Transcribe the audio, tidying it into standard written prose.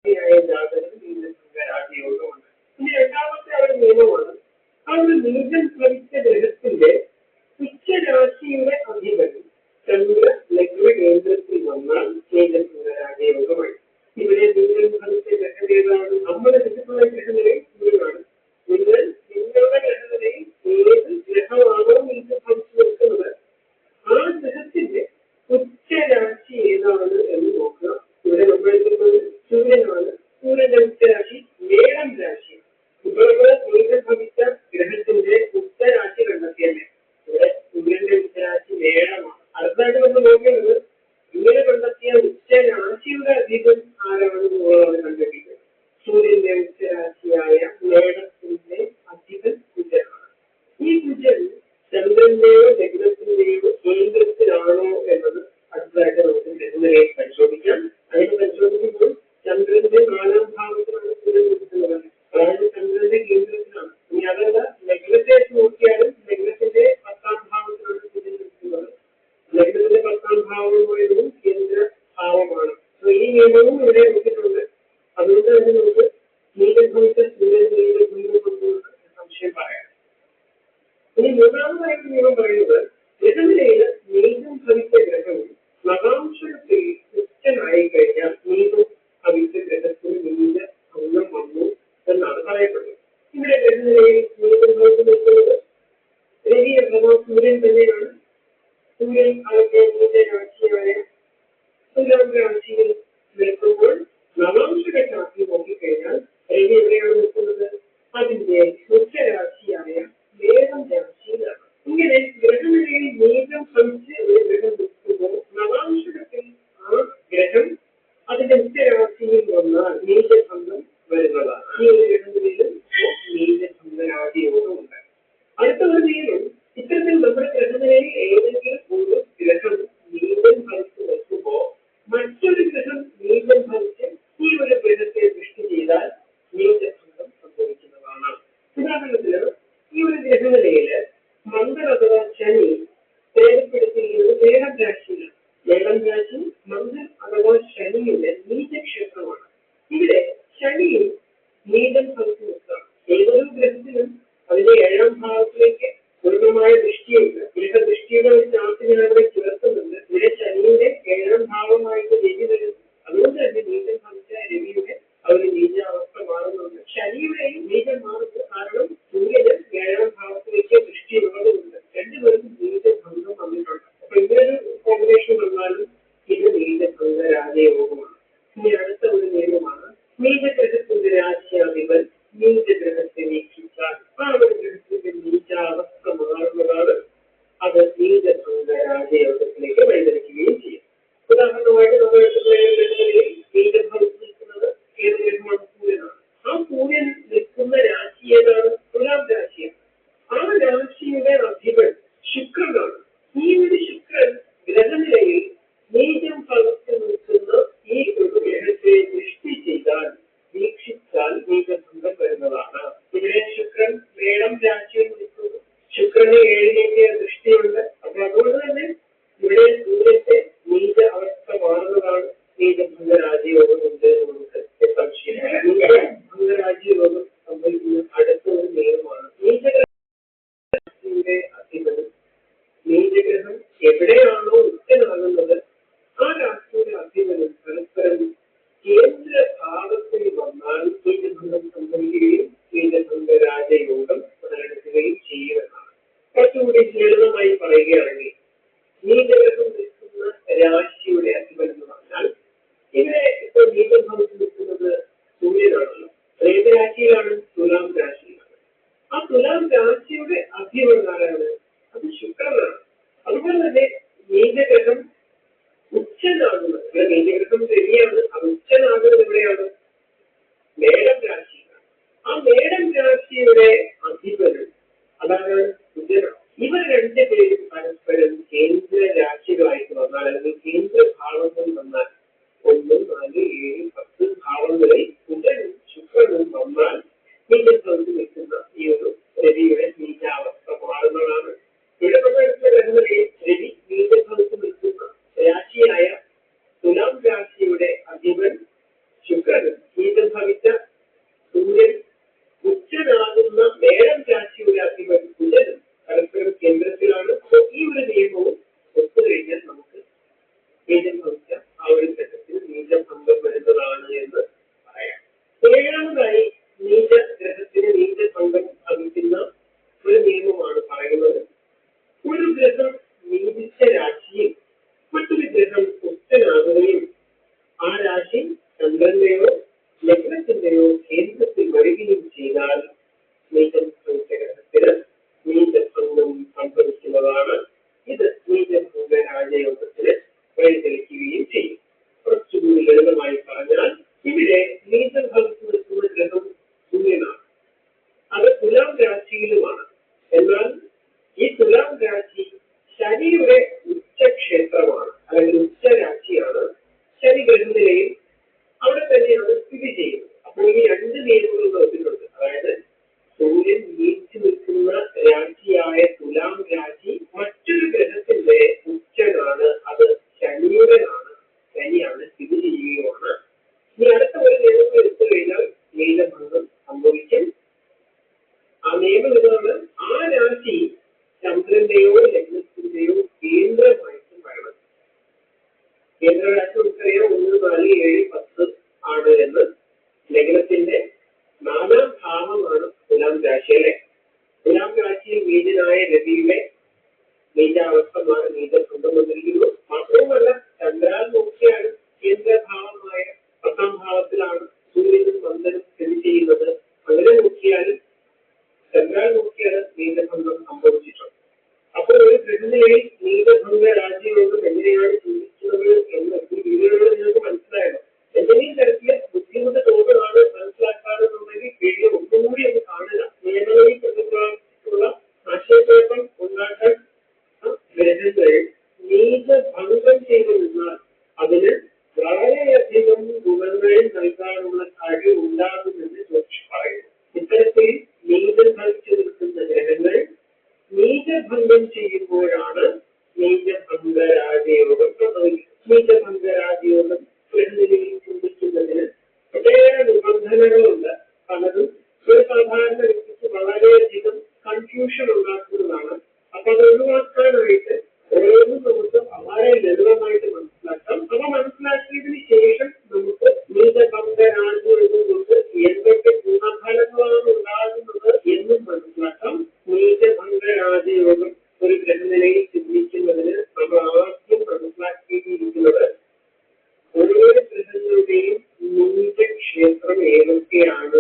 ജാതകം നീചരാജയോഗമാണ്. ഇനി രണ്ടാമത്തെ ഒരു നിയമമാണ് ആ ഒരു നീചം ഭവിച്ച ഗ്രഹത്തിന്റെ ഉച്ചരാശിയുടെ അധിപതി ചന്ദ്ര ലഗ്ന കേന്ദ്രത്തിൽ വന്നാൽ നീചരാജയോഗമായി. ഇവിടെ നീചം ഭവിച്ച ഗ്രഹനിലയാണ് നമ്മൾ എടുത്തിട്ടുള്ള ഗ്രഹനിലയിൽ ഇവരാണ്. നിങ്ങൾ നിങ്ങളുടെ ഗ്രഹനിലയിൽ ഏത് ഗ്രഹമാണോ നീചം ഭവിച്ചു നിൽക്കുന്നത് ആ ഗ്രഹത്തിന്റെ ഉച്ചരാശി ഏതാണ് എന്ന് നോക്കുക. ഇവിടെ നമ്മൾ എടുക്കുന്നത് സൂര്യനാണ്. സൂര്യന്റെ ഉച്ചരാശി മേടം രാശി. ഇപ്പോൾ നീചം ഭവിച്ച ഗ്രഹത്തിന്റെ ഉച്ചരാശി കണ്ടെത്തിയല്ലേ? ഇവിടെ സൂര്യന്റെ ഉച്ചരാശി മേടമാണ്. അടുത്തായിട്ട് നമ്മൾ നോക്കേണ്ടത് ഇങ്ങനെ കണ്ടെത്തിയ ഉച്ചരാശിയുടെ അധിപൻ ആരാണെന്നുള്ളതാണ് കണ്ടെത്തിയത്. സൂര്യന്റെ ഉച്ചരാശിയായ മേടത്തിന്റെ അധിപൻ കുജനാണ്. ഈ കുജൻ ചന്ദ്രന്റെയോ ലഗ്നത്തിന്റെയോ കേന്ദ്രത്തിലാണോ എന്നത് അടുത്തതായിട്ട് നമുക്ക് ഗ്രഹനിലയിൽ പരിശോധിക്കാം. അതിന് പരിശോധിക്കുമ്പോൾ ചന്ദ്രന്റെ 4ാം ഭാവത്തിലാണ് സൂര്യൻ നിൽക്കുന്നത്. അതായത് ചന്ദ്രന്റെ കേന്ദ്രത്തിലാണ്. ഇനി അതല്ല ലഗ്നത്തെ നോക്കിയാലും ലഗ്നത്തിന്റെ 10ാം ഭാവത്തിലാണ് സൂര്യൻ നിൽക്കുന്നത്. ലഗ്നത്തിന്റെ 10ാം ഭാവം എന്ന് പറയുന്നത് കേന്ദ്ര ഭാവമാണ്. ഈ നിയമവും ഇവിടെ എടുത്തിട്ടുണ്ട്. അതുകൊണ്ട് തന്നെ നമുക്ക് നീചം ഭവിച്ച സൂര്യന്റെ കൊണ്ടുകൊണ്ട് സംശയം പറയാം. ഇനി മൂന്നാമതായിട്ട് നിയമം പറയുന്നത് ഗ്രഹനിലയിൽ നീചം ഭവിച്ച ഗ്രഹം നവാംശത്തിൽ ഉച്ചനായി കഴിഞ്ഞാൽ നീചം ഭവിച്ച ഗ്രഹത്തിന് നീച ഭംഗം വന്നു എന്നാണ് പറയപ്പെടുന്നത്. ഇവിടെ ഗ്രഹനിലയിൽ നീചം ഭവിച്ചു നിൽക്കുന്നത് രവി അഥവാ സൂര്യൻ തന്നെയാണ്. സൂര്യൻ അതിന്റെ നീചരാശിയായ തുലാം രാശിയിൽ നിൽക്കുമ്പോൾ നവാംശരാശി നോക്കിക്കഴിഞ്ഞാൽ രവി എവിടെയാണ് നിൽക്കുന്നത്? അതിന്റെ ഉച്ചരാശിയായ മേടം രാശിയിലാണ്. ഇങ്ങനെ ഗ്രഹനിലയിൽ നീചം ഭവിച്ച് ഒരു ഗ്രഹം നിൽക്കുമ്പോൾ നവാംശത്തിൽ ആ ഗ്രഹം അതിന്റെ ഉച്ചരാശിയിൽ വന്നാൽ നീചഭംഗം വരുന്നതാണ്. ഈ ഒരു ഗ്രഹനിലയിലും നീചഭംഗരാജയോഗം ഉണ്ട്. അടുത്ത ഒരു നിയമം ഇത്തരത്തിൽ നമ്മുടെ ഗ്രഹനിലയിൽ ഏതെങ്കിലും ഒരു ഗ്രഹം നീചം ഭവിച്ച് നിൽക്കുമ്പോൾ മറ്റൊരു ഗ്രഹം നീചം ഭവിച്ച് ഈ ഒരു ഗ്രഹത്തെ ദൃഷ്ടി ചെയ്താൽ നീചഭംഗം സംഭവിക്കുന്നതാണ്. ഉദാഹരണത്തിന് ഈ ഒരു ഗ്രഹനിലയില് മംഗൾ അഥവാ ശനി രേഖപ്പെടുത്തിയിരിക്കുന്നത് മേടം രാശിയിലാണ്. മേടം രാശി മംഗൾ അഥവാ ശനിയുടെ നീചക്ഷേത്രമാണ്. ഇവിടെ ശനിയിൽ നീചം ഭവിച്ചു നിൽക്കുകയാണ്. ഏതൊരു ഗ്രഹത്തിനും അതിന്റെ 7ാം ഭാവത്തിലേക്ക് പൂർണ്ണമായ ദൃഷ്ടിയുണ്ട്. ഗ്രഹദൃഷ്ടിയുടെ ഒരു ചാർട്ട് ഞാൻ അവിടെ ചേർക്കുന്നുണ്ട്. ഇവിടെ ശനിയുടെ 7ാം ഭാവമായിട്ട് രവി വരുന്നു. അതുകൊണ്ട് തന്നെ നീചം ഭവിച്ച രവിയുടെ ആ ഒരു നീചാവസ്ഥ മാറുന്നുണ്ട്. ശനിയുടെയും നീചം മാറുന്നത് കാരണം സൂര്യന് 7ാം ഭാവത്തിലേക്ക് ദൃഷ്ടിയുള്ളതുകൊണ്ട് രണ്ടുപേർക്കും നീചഭംഗം വന്നിട്ടുണ്ട്. അപ്പൊ ഇങ്ങനൊരു കോമ്പിനേഷൻ വന്നാലും ഇത് നീചഭംഗരാജയോഗമാണ്. ഇനി അടുത്ത ഒരു നിയമമാണ് നീചഗ്രഹത്തിന്റെ രാശിയാധിപൻ നീചഗ്രഹത്തെ വീക്ഷിച്ചാൽ ആ ഒരു ഗ്രഹത്തിന്റെ നീചാവസ്ഥ മാറുന്നതാണ്. അത് നീചഭംഗരാജയോഗത്തിലേക്ക് വഴിതെളിക്കുകയും ചെയ്യും. ഉദാഹരണമായിട്ട് നമ്മൾ ഗ്രഹനിലയിൽ നീചം രാശി ചന്ദ്രന്റെയോ ലഗ്നത്തിന്റെയോ കേന്ദ്രത്തിൽ വരികയും ചെയ്താൽ നീചഗ്രഹത്തിന് നീചഭംഗം സംഭവിക്കുന്നതാണ്. ഇത് നീചഭംഗ രാജയോഗത്തിന് വഴിതെളിക്കുകയും ചെയ്യും. കുറച്ചുകൂടി ലളിതമായി പറഞ്ഞാൽ ഇവിടെ നീചം ഭവിച്ചു നിൽക്കുന്ന ഗ്രഹം സൂര്യനാണ്. അത് തുലാം രാശിയിലുമാണ്. എന്നാൽ ഈ തുലാം രാശി ശനിയുടെ ഉച്ചക്ഷേത്രമാണ്, അല്ലെങ്കിൽ ഉച്ചരാശിയാണ്. ശനി ഗ്രഹനിലയിൽ അവിടെ തന്നെയാണ് സ്ഥിതി ചെയ്യുന്നത്. അപ്പോൾ ഈ രണ്ട് നിയമങ്ങൾ നോക്കിയിട്ടുണ്ട്. അതായത് സൂര്യൻ നീച്ചു നിൽക്കുന്ന രാശിയായ തുലാം രാശി മറ്റൊരു ഗ്രഹത്തിന്റെ ഉച്ചനാണ്, അത് ശനിയുടേതാണ്, ശനിയാണ് സ്ഥിതി ചെയ്യുകയാണ്. ഇനി അടുത്ത ഒരു നിയമം എടുത്തു കഴിഞ്ഞാൽ നീചഭംഗം സംഭവിക്കും. ആ നിയമം ഇതാണ്, ആ രാശി ചന്ദ്രന്റെയോ ലഗ്നത്തിന്റെയോ കേന്ദ്രമായിട്ടും വരണം. കേന്ദ്രരാശി നമുക്കറിയാം 1, 4, 7, 10 ആണ് എന്ന്. ലഗ്നത്തിന്റെ 4ാം ഭാവമാണ് തുലാം രാശിയിലെ. തുലാം രാശിയിൽ നീചനായ രവിയുടെ നീചാവസ്ഥമാണ് നീചഭംഗം വന്നിരിക്കുന്നു. മാത്രവുമല്ല ചന്ദ്രാൽ നോക്കിയാൽ കേന്ദ്രഭാവമായ 10ാം ഭാവത്തിലാണ് സൂര്യനും ചന്ദ്രനും സ്ഥിതി ചെയ്യുന്നത്. അങ്ങനെ നോക്കിയാലും ചന്ദ്രാൽ നോക്കിയാൽ നീചഭംഗം സംഭവിച്ചിട്ടുണ്ട്. അപ്പോൾ ഒരു ഗ്രഹനിലയിൽ നീചഭംഗ രാജ്യയോഗം എങ്ങനെയാണ് ചിന്തിക്കുന്നത് എന്ന് ഈ വീഡിയോയിലൂടെ നിങ്ങൾക്ക് മനസ്സിലായല്ലോ. എന്തെങ്കിലും തരത്തില് ബുദ്ധിമുട്ട് തോന്നുകയാണ് മനസ്സിലാക്കാതെന്നുണ്ടെങ്കിൽ വീഡിയോ ഒന്നുകൂടി ഒന്ന് കാണുക. നിയമങ്ങളിൽ പ്രതിപാദിച്ചിട്ടുള്ള ആശയക്കുഴപ്പം ഉണ്ടാക്കാൻ ഗ്രഹങ്ങൾ നീചഭംഗം ചെയ്തു നിന്നാൽ അതിന് വളരെയധികം ഗുണങ്ങൾ നൽകാനുള്ള കഴിവ് ഉണ്ടാകുമെന്ന് ജ്യോതിഷ് പറയുന്നു. ഇത്തരത്തിൽ നീചം ഭവിച്ചു നിൽക്കുന്ന ഗ്രഹങ്ങൾ നീചഭംഗം ചെയ്യുമ്പോഴാണ് നീചഭംഗ രാജയോഗം സംഭവിക്കുന്നത്. നീചഭംഗ രാജയോഗം ഗ്രഹനിലയിൽ ചിന്തിക്കുന്നതിന് ഒട്ടേറെ നിബന്ധനകളുണ്ട്. പലതും ഒരു സാധാരണ വ്യക്തിക്ക് വളരെയധികം കൺഫ്യൂഷൻ ഉണ്ടാക്കുന്നതാണ്. അപ്പൊ അത് ഒഴിവാക്കാനായിട്ട് ഓരോന്നും നമുക്ക് വളരെ ലളിതമായിട്ട് മനസ്സിലാക്കാം. അവ മനസ്സിലാക്കിയതിന് ശേഷം നമുക്ക് നീചഭംഗ രാജയോഗം കൊണ്ട് എന്തൊക്കെ ഗുണഫലങ്ങളാണ് ഉണ്ടാകുന്നത് എന്നും മനസ്സിലാക്കാം. നീചഭംഗ രാജയോഗം ഒരു ഗ്രഹനിലയിൽ ചിന്തിക്കുന്നതിന് നമ്മൾ ആദ്യം മനസ്സിലാക്കിയിരിക്കുന്നത് ഓരോ ഗ്രഹങ്ങളുടെയും നീചക്ഷേത്രം ഏതൊക്കെയാണ്